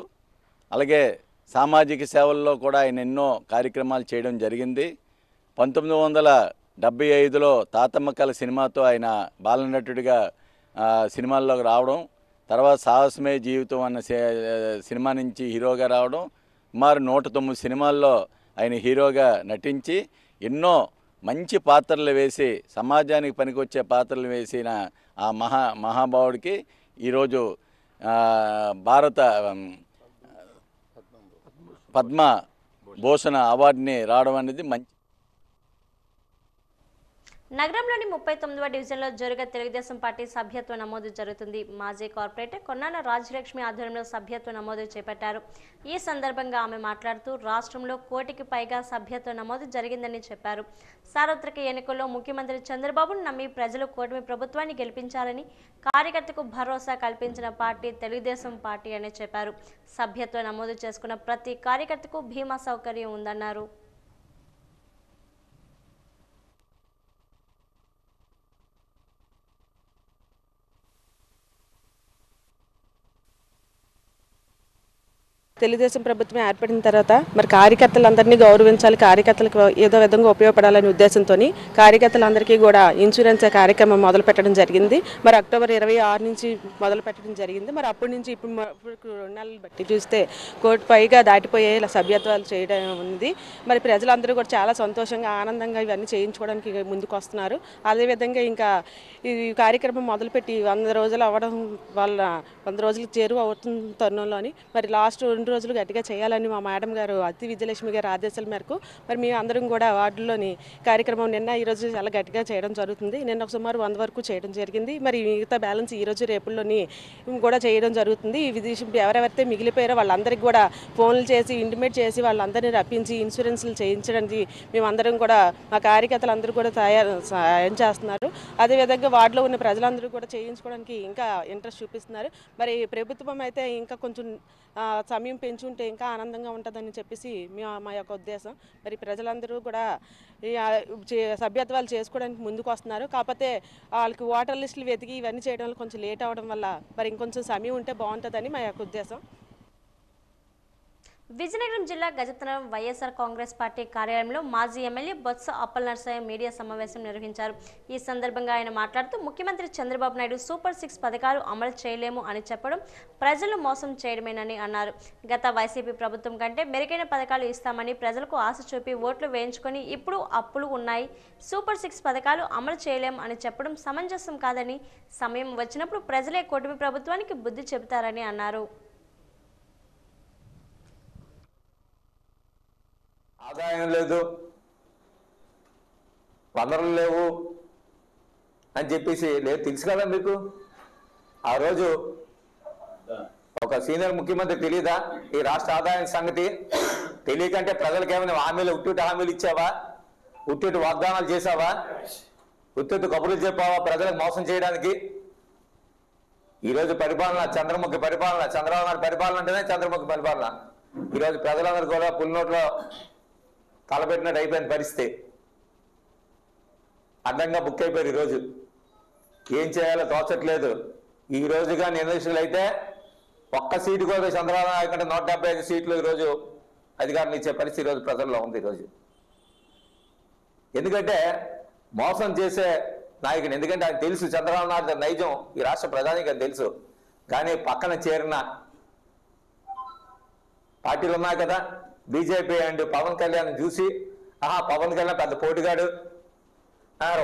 అలాగే సామాజిక సేవల్లో కూడా ఆయన ఎన్నో కార్యక్రమాలు చేయడం జరిగింది. 1975లో తాతమ్మ కళ సినిమాతో ఆయన బాలనటుడిగా సినిమాల్లోకి రావడం, తర్వాత సాహసమే జీవితం అన్న సినిమా నుంచి హీరోగా రావడం, సుమారు 109 సినిమాల్లో ఆయన హీరోగా నటించి ఎన్నో మంచి పాత్రలు వేసి సమాజానికి పనికొచ్చే పాత్రలు వేసిన ఆ మహాభావుడికి ఈరోజు భారత పద్మభూషణ అవార్డుని రావడం అనేది మంచి. నగరంలోని 39వ డివిజన్లో జరుగా తెలుగుదేశం పార్టీ సభ్యత్వ నమోదు జరుగుతుంది. మాజీ కార్పొరేటర్ కొన్నాన రాజలక్ష్మి ఆధ్వర్యంలో సభ్యత్వ నమోదు చేపట్టారు. ఈ సందర్భంగా ఆమె మాట్లాడుతూ రాష్ట్రంలో 1 కోటికి పైగా సభ్యత్వ నమోదు జరిగిందని చెప్పారు. సార్వత్రిక ఎన్నికల్లో ముఖ్యమంత్రి చంద్రబాబును నమ్మి ప్రజలు కూటమి ప్రభుత్వాన్ని గెలిపించాలని కార్యకర్తకు భరోసా కల్పించిన పార్టీ తెలుగుదేశం పార్టీ అని చెప్పారు. సభ్యత్వ నమోదు చేసుకున్న ప్రతి కార్యకర్తకు బీమా సౌకర్యం ఉందన్నారు. తెలుగుదేశం ప్రభుత్వం ఏర్పడిన తర్వాత మరి కార్యకర్తలందరినీ గౌరవించాలి, కార్యకర్తలకు ఏదో విధంగా ఉపయోగపడాలనే ఉద్దేశంతో కార్యకర్తలందరికీ కూడా ఇన్సూరెన్స్ కార్యక్రమం మొదలు పెట్టడం జరిగింది. మరి అక్టోబర్ 26 నుంచి మొదలు పెట్టడం జరిగింది. మరి అప్పటి నుంచి ఇప్పుడు 2 నెలలు బట్టి చూస్తే 1 కోటి పైగా దాటిపోయే సభ్యత్వాలు చేయడం ఉంది. మరి ప్రజలందరూ కూడా చాలా సంతోషంగా ఆనందంగా ఇవన్నీ చేయించుకోవడానికి ముందుకు వస్తున్నారు. అదేవిధంగా ఇంకా ఈ కార్యక్రమం మొదలుపెట్టి 100 రోజులు అవ్వడం వల్ల 100 రోజులు చేరువ అవుతున్న తరుణంలోని మరి లాస్ట్ 2 రోజులు గట్టిగా చేయాలని మా మేడం గారు అతి విజయలక్ష్మి గారి ఆదేశాల మేరకు మరి మేము అందరం కూడా వార్డులోని కార్యక్రమం ఈరోజు చాలా గట్టిగా చేయడం జరుగుతుంది. నిన్న సుమారు 100 వరకు చేయడం జరిగింది. మరి మిగతా బ్యాలెన్స్ ఈరోజు రేపుల్లోని కూడా చేయడం జరుగుతుంది. ఈ విదేశం ఎవరెవరైతే మిగిలిపోయారో వాళ్ళందరికీ కూడా ఫోన్లు చేసి ఇంటిమేట్ చేసి వాళ్ళందరినీ రప్పించి ఇన్సూరెన్స్లు చేయించడానికి మేమందరం కూడా మా కార్యకర్తలందరూ కూడా సాయం చేస్తున్నారు. అదేవిధంగా వార్డులో ఉన్న ప్రజలందరూ కూడా చేయించుకోవడానికి ఇంకా ఇంట్రెస్ట్ చూపిస్తున్నారు. మరి ప్రభుత్వం అయితే ఇంకా కొంచెం సమయం పెంచుంటే ఇంకా ఆనందంగా ఉంటుందని చెప్పేసి మా యొక్క ఉద్దేశం. మరి ప్రజలందరూ కూడా సభ్యత్వాలు చేసుకోవడానికి ముందుకు వస్తున్నారు. కాకపోతే వాళ్ళకి ఓటర్ లిస్టులు వెతికి ఇవన్నీ చేయడం వల్ల కొంచెం లేట్ అవడం వల్ల మరి ఇంకొంచెం సమయం ఉంటే బాగుంటుందని మా యొక్క ఉద్దేశం. విజయనగరం జిల్లా గజపతినగరం వైఎస్ఆర్ కాంగ్రెస్ పార్టీ కార్యాలయంలో మాజీ ఎమ్మెల్యే బొత్స అప్పలనరసయ్య మీడియా సమావేశం నిర్వహించారు. ఈ సందర్భంగా ఆయన మాట్లాడుతూ ముఖ్యమంత్రి చంద్రబాబు నాయుడు సూపర్ 6 పథకాలు అమలు చేయలేము అని చెప్పడం ప్రజలు మోసం చేయడమేనని అన్నారు. గత వైసీపీ ప్రభుత్వం కంటే మెరుగైన పథకాలు ఇస్తామని ప్రజలకు ఆశ చూపి ఓట్లు వేయించుకొని ఇప్పుడు అప్పులు ఉన్నాయి, సూపర్ 6 పథకాలు అమలు చేయలేము అని చెప్పడం సమంజసం కాదని, సమయం వచ్చినప్పుడు ప్రజలే కూటమి ప్రభుత్వానికి బుద్ధి చెబుతారని అన్నారు. ఆదాయం లేదు, వనరులు లేవు అని చెప్పేసి లేదు తెలుసు కదా మీకు. ఆ రోజు ఒక సీనియర్ ముఖ్యమంత్రి తెలియదా ఈ రాష్ట్ర ఆదాయం సంగతి? తెలియకంటే ప్రజలకు ఏమైనా హామీలు ఇచ్చావా? ఉట్టిటి వాగ్దానాలు చేసావా? ఉత్తి కబుర్లు చెప్పావా ప్రజలకు మోసం చేయడానికి? ఈరోజు పరిపాలన చంద్రబాబు నాయుడు పరిపాలన అంటేనే చంద్రముఖి పరిపాలన. ఈరోజు ప్రజలందరూ కూడా పులినోట్లో తలపెట్టినట్టు అయిపోయిన పరిస్థితి. అడ్డంగా బుక్ అయిపోయారు. ఈరోజు ఏం చేయాలో తోచట్లేదు. ఈ రోజుగా నిర్దేశాలు అయితే ఒక్క సీటు కూడా చంద్రబాబు నాయుడు కంటే 175 సీట్లు ఈరోజు అధికారం ఇచ్చే పరిస్థితి ఈరోజు ప్రజల్లో ఉంది. ఈరోజు ఎందుకంటే మోసం చేసే నాయకుడు, ఎందుకంటే ఆయన తెలుసు చంద్రబాబు నాయుడు నైజం ఈ రాష్ట్ర ప్రధానికి అని తెలుసు. కానీ పక్కన చేరిన పార్టీలు ఉన్నాయి కదా, బీజేపీ అండ్ పవన్ కళ్యాణ్ చూసి పవన్ కళ్యాణ్ పెద్ద పోటీగాడు,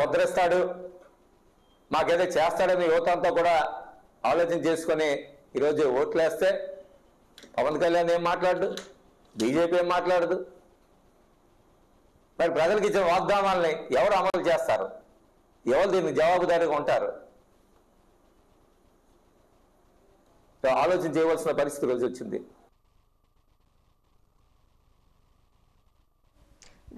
వదిలేస్తాడు, మాకేదో చేస్తాడని యువత అంతా కూడా ఆలోచన చేసుకొని ఈరోజు ఓట్లు వేస్తే పవన్ కళ్యాణ్ ఏం మాట్లాడు, బీజేపీ ఏం మాట్లాడదు. మరి ప్రజలకు ఇచ్చిన వాగ్దానాలని ఎవరు అమలు చేస్తారు? ఎవరు దీనికి జవాబుదారీగా ఉంటారు? ఆలోచన చేయవలసిన పరిస్థితి రోజు వచ్చింది.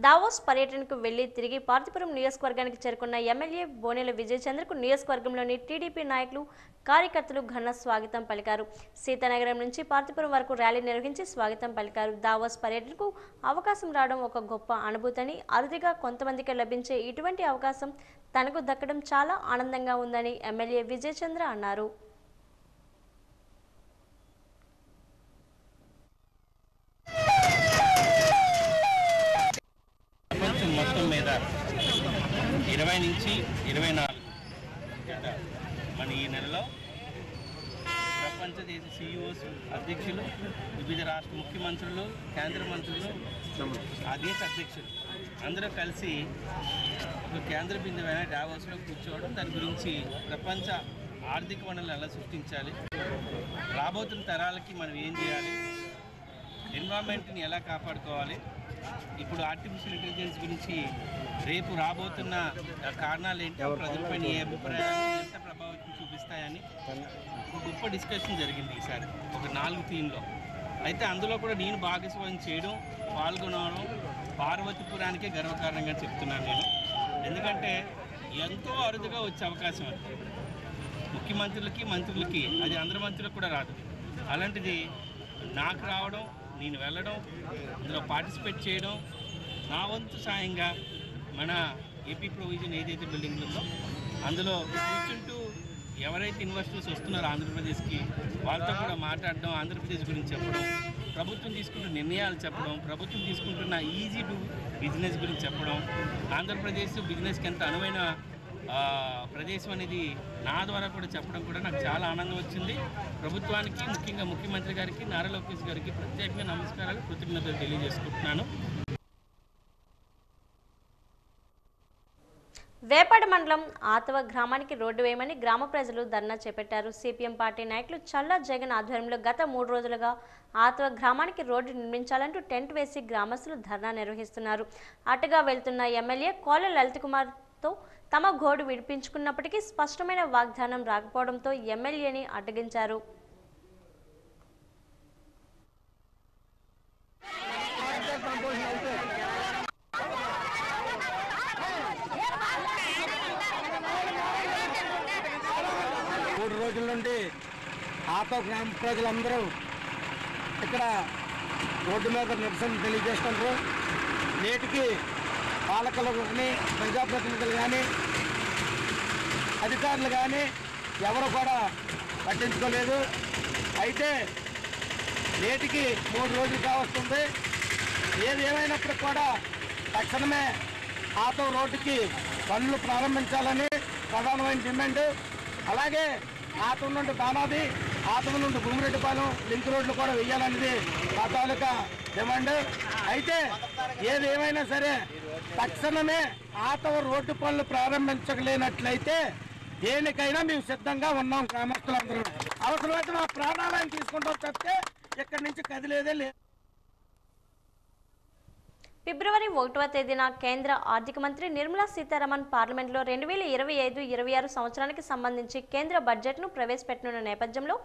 దావోస్ పర్యటనకు వెళ్లి తిరిగి పార్తీపురం నియోజకవర్గానికి చేరుకున్న ఎమ్మెల్యే బోనెల విజయచంద్రకు నియోజకవర్గంలోని టీడీపీ నాయకులు, కార్యకర్తలు ఘన స్వాగతం పలికారు. సీతానగరం నుంచి పార్తీపురం వరకు ర్యాలీ నిర్వహించి స్వాగతం పలికారు. దావోస్ పర్యటనకు అవకాశం రావడం ఒక గొప్ప అనుభూతిని, అరుదుగా కొంతమందికి లభించే ఇటువంటి అవకాశం తనకు దక్కడం చాలా ఆనందంగా ఉందని ఎమ్మెల్యే విజయచంద్ర అన్నారు. మొత్తం మీద 20 నుంచి 24 మన ఈ నెలలో ప్రపంచ దేశ సిఇఓస్, అధ్యక్షులు, వివిధ రాష్ట్ర ముఖ్యమంత్రులు, కేంద్ర మంత్రులు, ఆ దేశ అధ్యక్షులు అందరూ కలిసి ఒక కేంద్ర బిందువైన డావోస్లో కూర్చోవడం, దాని గురించి ప్రపంచ ఆర్థిక వనరులను ఎలా సృష్టించాలి, రాబోతున్న తరాలకి మనం ఏం చేయాలి, ఎన్విరాన్మెంట్ని ఎలా కాపాడుకోవాలి, ఇప్పుడు ఆర్టిఫిషియల్ ఇంటెలిజెన్స్ గురించి రేపు రాబోతున్న కారణాలు ఏంటి, ప్రజలపైన ఏ అభిప్రాయాలు ఎంత ప్రభావితం చూపిస్తాయని ఒక గొప్ప డిస్కషన్ జరిగింది ఈసారి ఒక 4 థీమ్లో. అయితే అందులో కూడా నేను భాగస్వామ్యం చేయడం, పాల్గొనడం పార్వతీపురానికే గర్వకారణంగా చెప్తున్నాను నేను. ఎందుకంటే ఎంతో అరుదుగా వచ్చే అవకాశం అది ముఖ్యమంత్రులకి, మంత్రులకి, అది అందరి మంత్రులకు కూడా రాదు. అలాంటిది నాకు రావడం, నేను వెళ్ళడం, అందులో పార్టిసిపేట్ చేయడం, నా వంతు సాయంగా మన ఏపీ ప్రొవిజన్ ఏదైతే బిల్డింగ్ ఉందో అందులో కూర్చుంటూ ఎవరైతే ఇన్వెస్టర్స్ వస్తున్నారో ఆంధ్రప్రదేశ్కి వాళ్ళతో కూడా మాట్లాడడం, ఆంధ్రప్రదేశ్ గురించి చెప్పడం, ప్రభుత్వం తీసుకుంటున్న నిర్ణయాలు చెప్పడం, ప్రభుత్వం తీసుకుంటున్న ఈజీ టు బిజినెస్ గురించి చెప్పడం, ఆంధ్రప్రదేశ్ బిజినెస్కి ఎంత అనువైన ప్రదేశం అనేది నా ద్వారా కూడా చెప్పడం కూడా నాకు చాలా ఆనందం వచ్చింది. ప్రభుత్వానికి, ముఖ్యంగా ముఖ్యమంత్రి గారికి, నారా లోకేష్ గారికి ప్రత్యేకంగా నమస్కారాలు, కృతజ్ఞతలు తెలియజేసుకుంటున్నాను. వేపాడ మండలం ఆతవ గ్రామానికి రోడ్డు వేయమని గ్రామ ప్రజలు ధర్నా చేపట్టారు. సిపిఎం పార్టీ నాయకులు చల్లా జగన్ ఆధ్వర్యంలో గత 3 రోజులుగా ఆతవ గ్రామానికి రోడ్డు నిర్మించాలంటూ టెంట్ వేసి గ్రామస్తులు ధర్నా నిర్వహిస్తున్నారు. అటుగా వెళ్తున్న ఎమ్మెల్యే కోల లలిత్ కుమార్తో తమ గోడు విడిపించుకున్నప్పటికీ స్పష్టమైన వాగ్దానం రాకపోవడంతో ఎమ్మెల్యేని అడ్డగించారు. రోజుల నుండి ఆతో గ్రామ ప్రజలందరూ ఇక్కడ రోడ్డు మీద నిరసన తెలియజేస్తున్నారు. నేటికి పాలకులు కానీ ప్రజాప్రతినిధులు కానీ అధికారులు కానీ ఎవరు కూడా పట్టించుకోలేదు. అయితే నేటికి 3 రోజులు కావస్తుంది. ఏది ఏమైనప్పటికి కూడా తక్షణమే ఆటో రోడ్డుకి పనులు ప్రారంభించాలని ప్రధానమైన డిమాండ్. అలాగే ఆటం నుండి బాణాది, ఆటం నుండి భూమిరెడ్డిపాలెం లింక్ రోడ్లు కూడా వేయాలనేది మా తాలూకా డిమాండ్. అయితే ఏది ఏమైనా సరే తక్షణమే ఆటో రోడ్డు పనులు ప్రారంభించలేనట్లయితే దేనికైనా మేము సిద్ధంగా ఉన్నాం. గ్రామస్తులందరూ అవసరమైతే మా ప్రాణాలను తీసుకుంటాం తప్పితే ఇక్కడి నుంచి కదిలేదే లేదు. ఫిబ్రవరి 1వ తేదీన కేంద్ర ఆర్థిక మంత్రి నిర్మలా సీతారామన్ పార్లమెంట్లో 2025-26 సంవత్సరానికి సంబంధించి కేంద్ర బడ్జెట్ను ప్రవేశపెట్టనున్న నేపథ్యంలో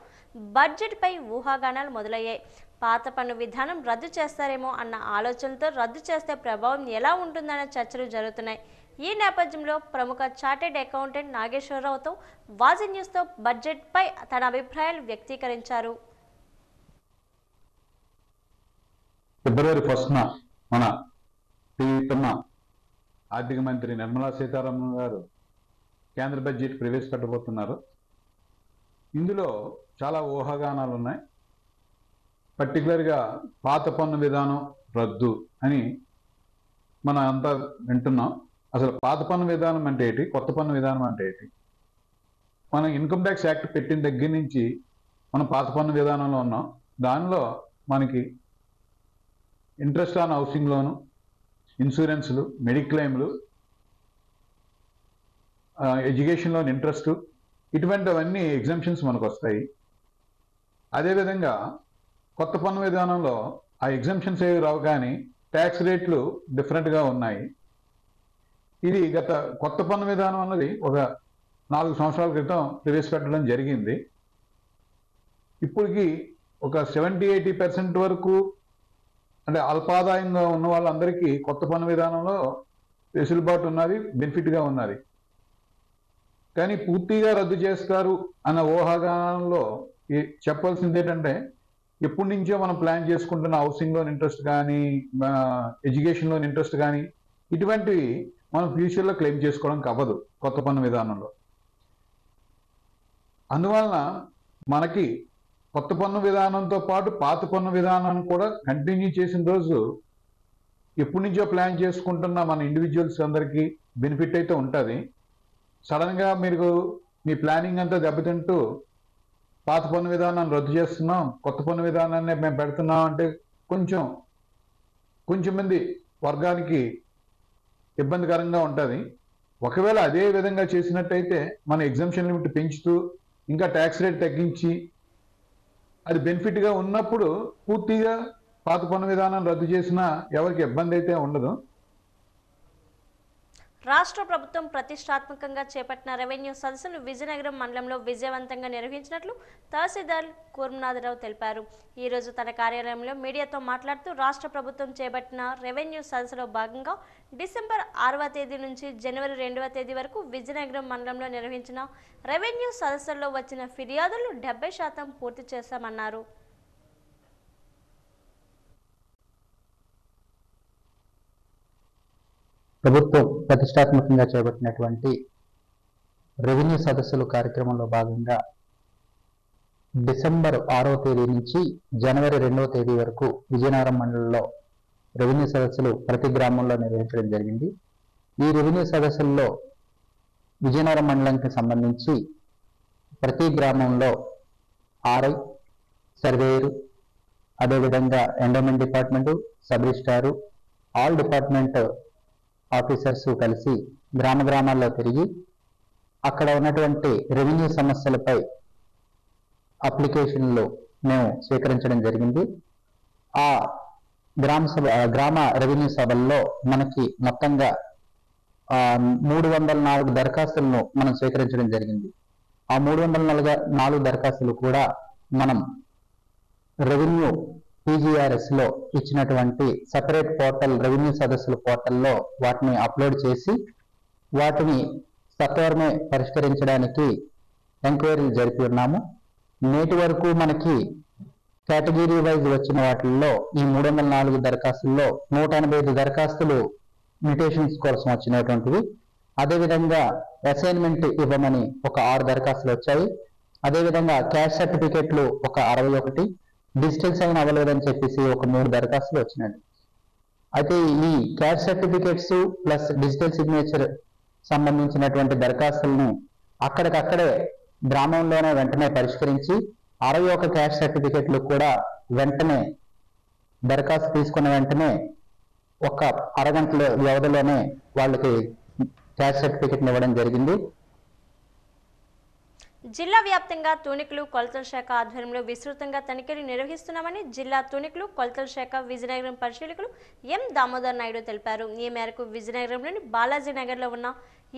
బడ్జెట్పై ఊహాగానాలు మొదలయ్యాయి. పాత పన్ను విధానం రద్దు చేస్తారేమో అన్న ఆలోచనలతో రద్దు చేస్తే ప్రభావం ఎలా ఉంటుందన్న చర్చలు జరుగుతున్నాయి. ఈ నేపథ్యంలో ప్రముఖ చార్టెడ్ అకౌంటెంట్ నాగేశ్వరరావుతో వాజీ న్యూస్తో బడ్జెట్పై తన అభిప్రాయాలు వ్యక్తీకరించారు. ఫిబ్రవరి 1న మన ప్రియతమ ఆర్థిక మంత్రి నిర్మలా సీతారామన్ గారు కేంద్ర బడ్జెట్ ప్రవేశపెట్టబోతున్నారు. ఇందులో చాలా ఊహాగానాలు ఉన్నాయి. పర్టికులర్గా పాత పన్ను విధానం రద్దు అని మనం అంతా వింటున్నాం. అసలు పాత పన్ను విధానం అంటే ఏంటి, కొత్త పన్ను విధానం అంటే ఏంటి? మనం ఇన్కమ్ ట్యాక్స్ యాక్ట్ పెట్టిన దగ్గర నుంచి మనం పాత పన్ను విధానంలో ఉన్నాం. దానిలో మనకి ఇంట్రెస్ట్ ఆన్ హౌసింగ్ లోను, ఇన్సూరెన్స్లు, మెడిక్లెయిమ్లు, ఎడ్యుకేషన్ లోన్ ఇంట్రెస్ట్, ఇటువంటివన్నీ ఎగ్జామ్షన్స్ మనకు వస్తాయి. అదేవిధంగా కొత్త పన్ను విధానంలో ఆ ఎగ్జామ్షన్స్ ఏవి రావు, కానీ ట్యాక్స్ రేట్లు డిఫరెంట్గా ఉన్నాయి. ఇది కొత్త పన్ను విధానం అన్నది ఒక 4 సంవత్సరాల క్రితం ప్రవేశపెట్టడం జరిగింది. ఇప్పటికి ఒక 70-80% వరకు అంటే అల్పాదాయంగా ఉన్న వాళ్ళందరికీ కొత్త పన్ను విధానంలో వెసులుబాటు ఉన్నది, బెనిఫిట్గా ఉన్నది. కానీ పూర్తిగా రద్దు చేస్తారు అన్న ఊహాగానంలో చెప్పాల్సింది ఏంటంటే, ఎప్పటి నుంచో మనం ప్లాన్ చేసుకుంటున్న హౌసింగ్ లోన్ ఇంట్రెస్ట్ కానీ, ఎడ్యుకేషన్ లోన్ ఇంట్రెస్ట్ కానీ, ఇటువంటివి మనం ఫ్యూచర్లో క్లెయిమ్ చేసుకోవడం అవ్వదు కొత్త పన్ను విధానంలో. అందువలన మనకి కొత్త పన్ను విధానంతో పాటు పాత పన్ను విధానాన్ని కూడా కంటిన్యూ చేసిన రోజు ఎప్పటి నుంచో ప్లాన్ చేసుకుంటున్న మన ఇండివిజువల్స్ అందరికీ బెనిఫిట్ అయితే ఉంటుంది. సడన్గా మీరు మీ ప్లానింగ్ అంతా దెబ్బతింటూ పాత పన్ను విధానాన్ని రద్దు చేస్తున్నాం, కొత్త పన్ను విధానాన్ని మేము పెడుతున్నాం అంటే కొంచెం మంది వర్గానికి ఇబ్బందికరంగా ఉంటుంది. ఒకవేళ అదే విధంగా చేసినట్టయితే మన ఎగ్జామ్షన్ లిమిట్ పెంచుతూ ఇంకా ట్యాక్స్ రేట్ తగ్గించి అది బెనిఫిట్గా ఉన్నప్పుడు పూర్తిగా పాత పన్ను విధానం రద్దు చేసినా ఎవరికి ఇబ్బంది అయితే ఉండదు. రాష్ట్ర ప్రభుత్వం ప్రతిష్టాత్మకంగా చేపట్టిన రెవెన్యూ సదస్సును విజయనగరం మండలంలో విజయవంతంగా నిర్వహించినట్లు తహసీల్దార్ కూర్మనాథరావు తెలిపారు. ఈరోజు తన కార్యాలయంలో మీడియాతో మాట్లాడుతూ రాష్ట్ర ప్రభుత్వం చేపట్టిన రెవెన్యూ సదస్సులో భాగంగా డిసెంబర్ 6వ తేదీ నుంచి జనవరి 2వ తేదీ వరకు విజయనగరం మండలంలో నిర్వహించిన రెవెన్యూ సదస్సుల్లో వచ్చిన ఫిర్యాదులు 70% పూర్తి చేశామన్నారు. ప్రభుత్వం ప్రతిష్టాత్మకంగా చేపట్టినటువంటి రెవెన్యూ సదస్సులు కార్యక్రమంలో భాగంగా డిసెంబర్ 6వ తేదీ నుంచి జనవరి 2వ తేదీ వరకు విజయనగరం మండలంలో రెవెన్యూ సదస్సులు ప్రతి గ్రామంలో నిర్వహించడం జరిగింది. ఈ రెవెన్యూ సదస్సుల్లో విజయనగరం మండలానికి సంబంధించి ప్రతి గ్రామంలో ఆర్ఐ, సర్వేయరు, అదేవిధంగా endowment department, sub registrar, all department officers కలిసి గ్రామాల్లో తిరిగి అక్కడ ఉన్నటువంటి రెవెన్యూ సమస్యలపై అప్లికేషన్లు మేము స్వీకరించడం జరిగింది. ఆ గ్రామ రెవెన్యూ సభల్లో మనకి మొత్తంగా 304 దరఖాస్తులను మనం స్వీకరించడం జరిగింది. ఆ 304 దరఖాస్తులు కూడా మనం రెవెన్యూ PGRS లో ఇచ్చినటువంటి సెపరేట్ పోర్టల్ రెవెన్యూ సదస్సుల పోర్టల్లో వాటిని అప్లోడ్ చేసి వాటిని సత్వరమే పరిష్కరించడానికి ఎంక్వైరీలు జరిపి ఉన్నాము. నేటి వరకు మనకి కేటగిరీ వైజ్ వచ్చిన వాటిల్లో ఈ 304 దరఖాస్తుల్లో 185 దరఖాస్తులు మ్యూటేషన్స్ కోసం వచ్చినటువంటివి. అదేవిధంగా అసైన్మెంట్ ఇవ్వమని ఒక 6 దరఖాస్తులు వచ్చాయి. అదేవిధంగా క్యాష్ సర్టిఫికెట్లు ఒక 61, డిజిటల్ సైన్ అవ్వలేదని చెప్పేసి ఒక 3 దరఖాస్తులు వచ్చినాయి. అయితే ఈ cash certificates plus digital signature సంబంధించినటువంటి దరఖాస్తులను అక్కడికక్కడే గ్రామంలోనే వెంటనే పరిష్కరించి 61 క్యాష్ సర్టిఫికెట్లు కూడా వెంటనే దరఖాస్తు తీసుకున్న వెంటనే ఒక అరగంటల వ్యవధిలోనే వాళ్ళకి క్యాష్ సర్టిఫికెట్ ఇవ్వడం జరిగింది. జిల్లా వ్యాప్తంగా తూనికలు కొలతల శాఖ ఆధ్వర్యంలో విస్తృతంగా తనిఖీలు నిర్వహిస్తున్నామని జిల్లా తూనికలు కొలతల శాఖ విజయనగరం పరిశీలకులు ఎం దామోదర్ నాయుడు తెలిపారు. ఈ మేరకు విజయనగరంలోని బాలాజీ నగర్లో ఉన్న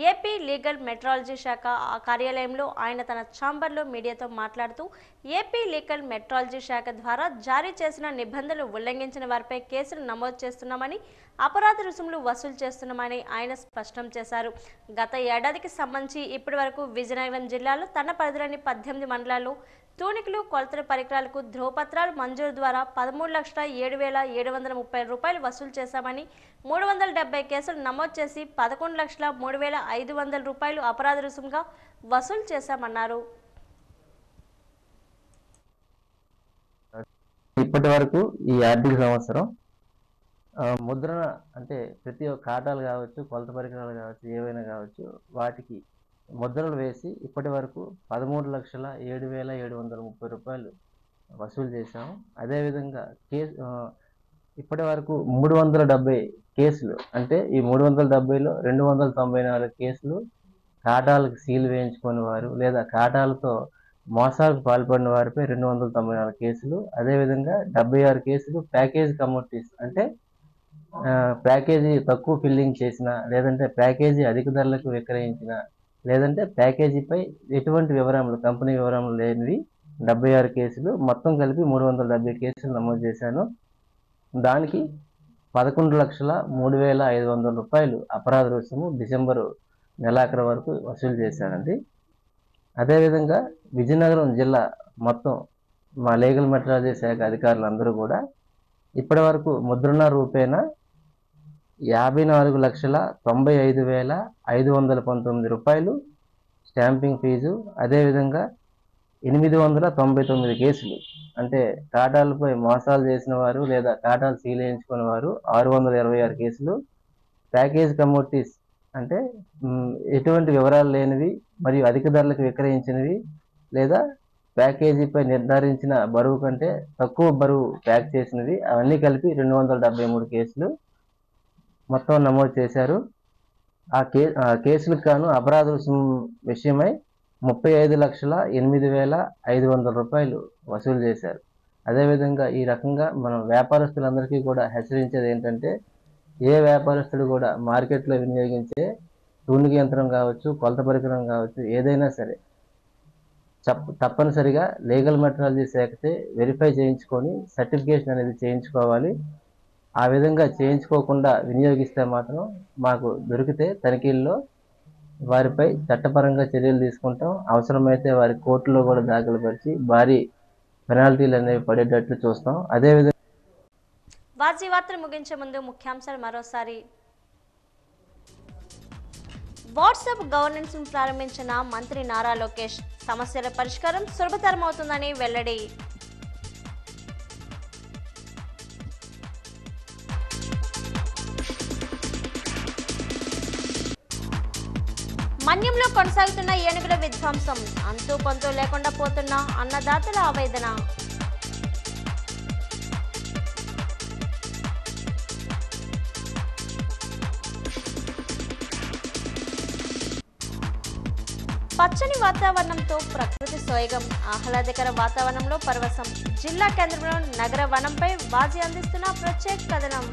ఏపీ లీగల్ మెట్రాలజీ శాఖ కార్యాలయంలో ఆయన తన ఛాంబర్లో మీడియాతో మాట్లాడుతూ ఏపీ లీగల్ మెట్రాలజీ శాఖ ద్వారా జారీ చేసిన నిబంధనలు ఉల్లంఘించిన వారిపై కేసులు నమోదు చేస్తున్నామని, అపరాధ రుసుములు వసూలు చేస్తున్నామని ఆయన స్పష్టం చేశారు. గత ఏడాదికి సంబంధించి ఇప్పటి వరకు విజయనగరం జిల్లాలో తన పరిధిలోని 18 మండలాల్లో తూనికలు కొలతల పరికరాలకు ధ్రువపత్రాలు మంజూరు ద్వారా 13,07,730 రూపాయలు వసూలు చేశామని, 370 కేసులు నమోదు చేసి 11,03,500 రూపాయలు అపరాధ రుసుముగా వసూలు చేశామన్నారు. ఇప్పటి వరకు ఈ ఆర్థిక సంవత్సరం ముద్రణ అంటే ప్రతి ఒక్క కాటాలు కావచ్చు, కొలత పరికరాలు కావచ్చు, ఏవైనా కావచ్చు, వాటికి ముద్రలు వేసి ఇప్పటి వరకు 13,07,730 రూపాయలు వసూలు చేశాము. అదేవిధంగా ఇప్పటి వరకు 370 కేసులు, అంటే ఈ 370లో 294 కేసులు కాటాలకు సీల్ వేయించుకుని వారు లేదా కాటాలతో మోసాలకు పాల్పడిన వారిపై 294 కేసులు. అదేవిధంగా 76 కేసులు ప్యాకేజ్ కమోడిటీస్, అంటే ప్యాకేజీ తక్కువ ఫిల్లింగ్ చేసిన, లేదంటే ప్యాకేజీ అధిక ధరలకు విక్రయించిన, లేదంటే ప్యాకేజీపై ఎటువంటి వివరములు కంపెనీ వివరములు లేనివి 76 కేసులు. మొత్తం కలిపి 370 కేసులు నమోదు చేశాను. దానికి 11,03,500 రూపాయలు అపరాధ రుసుము డిసెంబరు నెలాఖరు వరకు వసూలు చేశానండి. అదేవిధంగా విజయనగరం జిల్లా మొత్తం మా లీగల్ మెట్రాలజీ శాఖ అధికారులందరూ కూడా ఇప్పటి వరకు ముద్రణ రూపేణా 54,95,519 రూపాయలు స్టాంపింగ్ ఫీజు, అదేవిధంగా 899 కేసులు, అంటే కాటాలపై మోసాలు చేసిన వారు లేదా కాటాలు సీల్ వేయించుకున్న వారు 626 కేసులు, ప్యాకేజ్ కమోడిటీస్ అంటే ఎటువంటి వివరాలు లేనివి మరియు అధిక ధరలకు విక్రయించినవి లేదా ప్యాకేజీపై నిర్ధారించిన బరువు కంటే తక్కువ బరువు ప్యాక్ చేసినవి, అవన్నీ కలిపి 273 కేసులు మొత్తం నమోదు చేశారు. ఆ కేసులకు గాను అపరాధ రుసుము విషయమై 35,08,500 రూపాయలు వసూలు చేశారు. అదేవిధంగా ఈ రకంగా మనం వ్యాపారస్తులందరికీ కూడా హెచ్చరించేది ఏంటంటే, ఏ వ్యాపారస్తుడు కూడా మార్కెట్లో వినియోగించే తూనిక యంత్రం కావచ్చు, కొలత పరికరం కావచ్చు, ఏదైనా సరే తప్పనిసరిగా లీగల్ మెట్రాలజీ శాఖతే వెరిఫై చేయించుకొని సర్టిఫికేషన్ అనేది చేయించుకోవాలి. ఆ విధంగా చేయించుకోకుండా వినియోగిస్తే మాత్రం మాకు దొరికితే తనిఖీల్లో వారిపై చట్టపరంగా చర్యలు తీసుకుంటాం. అవసరమైతే వారి కోర్టులో కూడా దాఖలు పరిచి భారీ పెనాల్టీలు అనేవి పడేటట్లు చూస్తాం. అదేవిధంగా వార్తలు ముగించే ముందు ముఖ్యాంశాలు మరోసారి. వాట్సాప్ గవర్నెన్స్ ప్రారంభించిన మంత్రి నారా లోకేష్, సమస్యల పరిష్కారం సులభతరమవుతుందని వెల్లడి. మన్యంలో కొనసాగుతున్న ఏనుగుల విధ్వంసం, అంతూ పొంతూ లేకుండా పోతున్న అన్నదాతల ఆవేదన. పచ్చని వాతావరణంతో ప్రకృతి సోయగం, ఆహ్లాదకర వాతావరణంలో పరవశం. జిల్లా కేంద్రంలో నగర వనంపై బాజీ అందిస్తున్న ప్రత్యేక కథనం.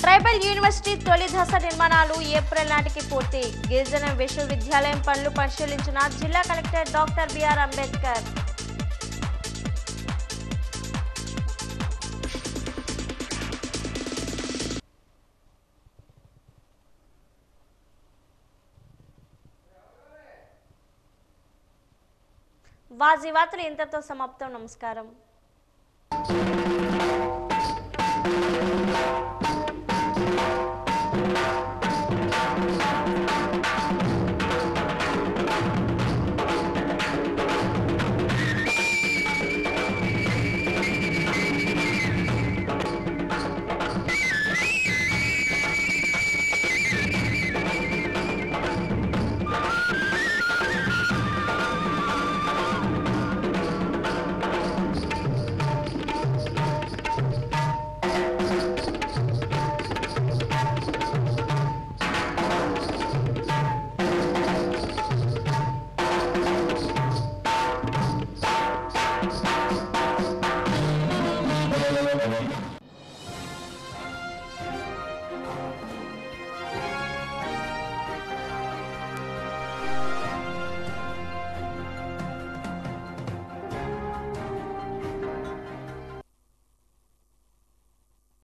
ట్రైబల్ యూనివర్సిటీ తొలి దశ నిర్మాణాలు ఏప్రిల్ నాటికి పూర్తి. గిరిజన విశ్వవిద్యాలయం పనులు పరిశీలించిన జిల్లా కలెక్టర్ డాక్టర్ బిఆర్ అంబేద్కర్. వాజీ వార్తలు ఇంతటితో సమాప్తం. నమస్కారం.